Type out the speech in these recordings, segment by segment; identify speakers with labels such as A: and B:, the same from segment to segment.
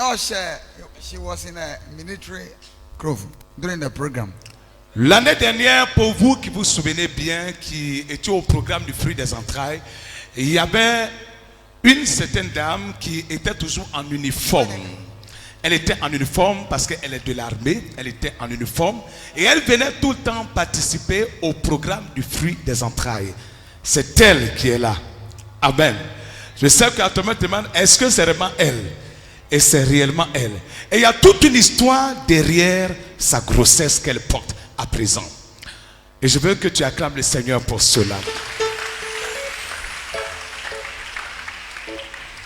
A: Josh, she was in a military grove during the program.
B: L'année dernière, pour vous qui vous souvenez bien, qui étiez au programme du fruit des entrailles, il y avait une certaine dame qui était toujours en uniforme. Elle était en uniforme parce qu'elle est de l'armée, elle était en uniforme et elle venait tout le temps participer au programme du fruit des entrailles. C'est elle qui est là. Amen. Je sais qu'à tout le monde demande, est-ce que c'est vraiment elle? Et c'est réellement elle. Et il y a toute une histoire derrière sa grossesse qu'elle porte à présent. Et je veux que tu acclames le Seigneur pour cela.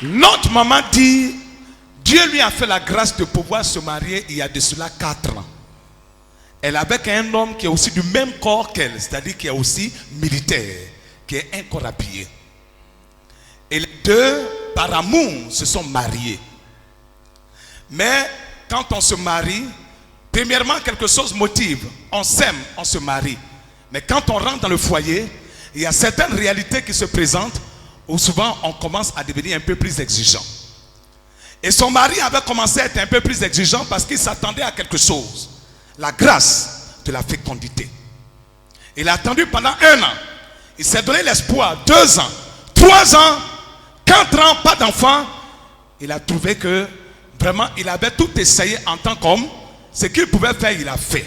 B: Notre maman dit, Dieu lui a fait la grâce de pouvoir se marier il y a de cela 4 ans. Elle est avec un homme qui est aussi du même corps qu'elle, c'est-à-dire qui est aussi militaire, qui est un corps habillé. Et les deux, par amour, se sont mariés. Mais quand on se marie, premièrement, quelque chose motive. On s'aime, on se marie. Mais quand on rentre dans le foyer, il y a certaines réalités qui se présentent où souvent on commence à devenir un peu plus exigeant. Et son mari avait commencé à être un peu plus exigeant parce qu'il s'attendait à quelque chose. La grâce de la fécondité. Il a attendu pendant 1 an. Il s'est donné l'espoir. 2 ans, 3 ans, 4 ans, pas d'enfant. Il a trouvé que vraiment il avait tout essayé en tant qu'homme. Ce qu'il pouvait faire, il a fait.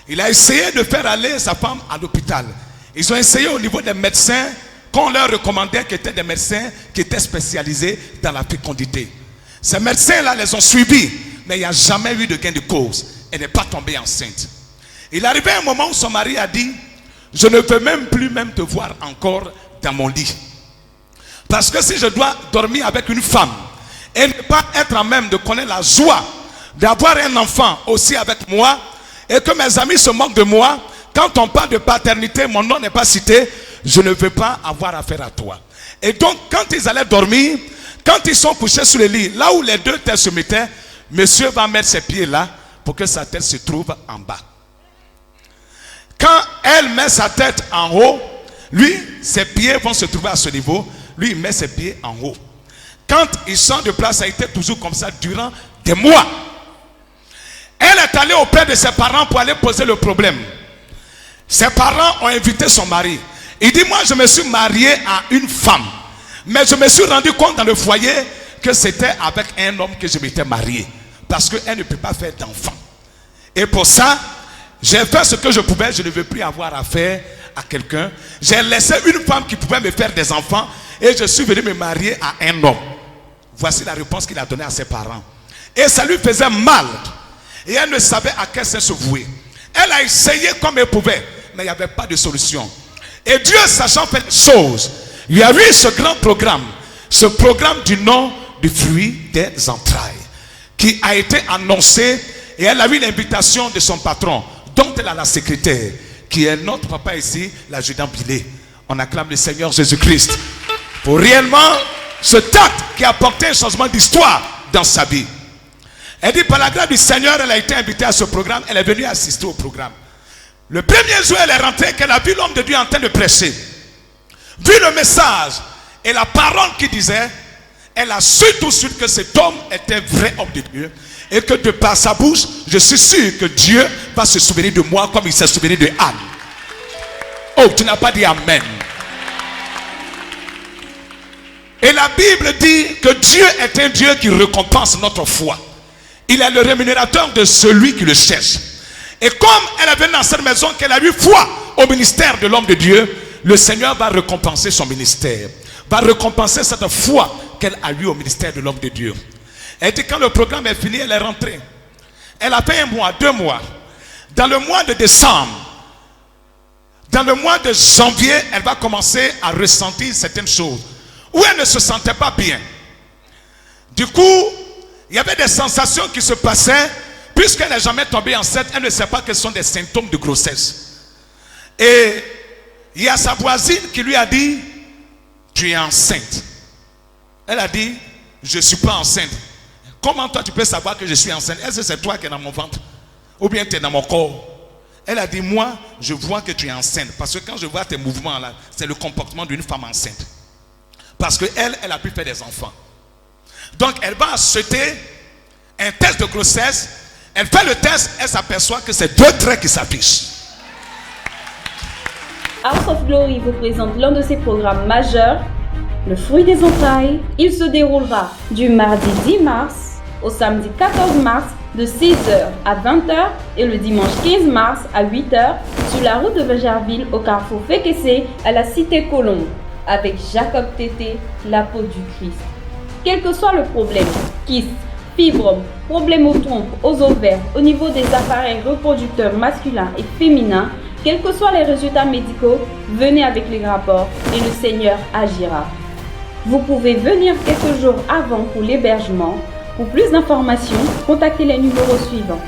B: Il a essayé de faire aller sa femme à l'hôpital. Ils ont essayé au niveau des médecins qu'on leur recommandait, qui étaient des médecins qui étaient spécialisés dans la fécondité. Ces médecins-là les ont suivis, mais il n'y a jamais eu de gain de cause. Elle n'est pas tombée enceinte. Il est arrivé un moment où son mari a dit, je ne peux même plus te voir encore dans mon lit. Parce que si je dois dormir avec une femme et ne pas être en même de connaître la joie d'avoir un enfant aussi avec moi, et que mes amis se moquent de moi, quand on parle de paternité, mon nom n'est pas cité, je ne veux pas avoir affaire à toi. Et donc, quand ils allaient dormir, quand ils sont couchés sur le lit, là où les deux têtes se mettaient, monsieur va mettre ses pieds là pour que sa tête se trouve en bas. Quand elle met sa tête en haut, lui, ses pieds vont se trouver à ce niveau. Lui, il met ses pieds en haut. Quand il change de place, ça a été toujours comme ça durant des mois. Elle est allée auprès de ses parents pour aller poser le problème. Ses parents ont invité son mari. Il dit, moi je me suis marié à une femme. Mais je me suis rendu compte dans le foyer que c'était avec un homme que je m'étais marié. Parce qu'elle ne peut pas faire d'enfant. Et pour ça, j'ai fait ce que je pouvais. Je ne veux plus avoir affaire à quelqu'un. J'ai laissé une femme qui pouvait me faire des enfants. Et je suis venu me marier à un homme. Voici la réponse qu'il a donnée à ses parents. Et ça lui faisait mal. Et elle ne savait à quel sens se vouer. Elle a essayé comme elle pouvait. Mais il n'y avait pas de solution. Et Dieu, sachant faire des choses, il y a eu ce grand programme. Ce programme du nom du fruit des entrailles. Qui a été annoncé. Et elle a eu l'invitation de son patron. Dont elle a la secrétaire. Qui est notre papa ici, l'adjudant Bilé. On acclame le Seigneur Jésus-Christ. Pour réellement cet acte qui a apporté un changement d'histoire dans sa vie. Elle dit, par la grâce du Seigneur, elle a été invitée à ce programme. Elle est venue assister au programme. Le premier jour, elle est rentrée, qu'elle a vu l'homme de Dieu en train de prêcher. Vu le message et la parole qu'il disait, elle a su tout de suite que cet homme était vrai homme de Dieu. Et que de par sa bouche, je suis sûr que Dieu va se souvenir de moi comme il s'est souvenu de Anne. Oh, tu n'as pas dit Amen. Et la Bible dit que Dieu est un Dieu qui récompense notre foi. Il est le rémunérateur de celui qui le cherche. Et comme elle est venue dans cette maison, qu'elle a eu foi au ministère de l'homme de Dieu, le Seigneur va récompenser son ministère. Va récompenser cette foi qu'elle a eue au ministère de l'homme de Dieu. Elle dit quand le programme est fini, elle est rentrée. Elle a fait 1 mois, 2 mois. Dans le mois de décembre, dans le mois de janvier, elle va commencer à ressentir certaines choses. Où elle ne se sentait pas bien. Du coup, il y avait des sensations qui se passaient. Puisqu'elle n'est jamais tombée enceinte, elle ne sait pas quels sont des symptômes de grossesse. Et il y a sa voisine qui lui a dit, tu es enceinte. Elle a dit, je ne suis pas enceinte. Comment toi tu peux savoir que je suis enceinte? Est-ce que c'est toi qui es dans mon ventre? Ou bien tu es dans mon corps? Elle a dit, moi, je vois que tu es enceinte. Parce que quand je vois tes mouvements là, c'est le comportement d'une femme enceinte. Parce qu'elle, elle a pu faire des enfants. Donc elle va acheter Un test de grossesse, elle fait le test, elle s'aperçoit que c'est 2 traits qui s'affichent.
C: House of Glory vous présente l'un de ses programmes majeurs, le fruit des entrailles. Il se déroulera du mardi 10 mars au samedi 14 mars de 6h à 20h et le dimanche 15 mars à 8h sur la route de Vegerville au carrefour Fékessé à la cité Colombe avec Jacob Tété, l'apôtre du Christ. Quel que soit le problème, kyste, fibrome, problème aux trompes, aux ovaires, au niveau des appareils reproducteurs masculins et féminins, quels que soient les résultats médicaux, venez avec les rapports et le Seigneur agira. Vous pouvez venir quelques jours avant pour l'hébergement. Pour plus d'informations, contactez les numéros suivants.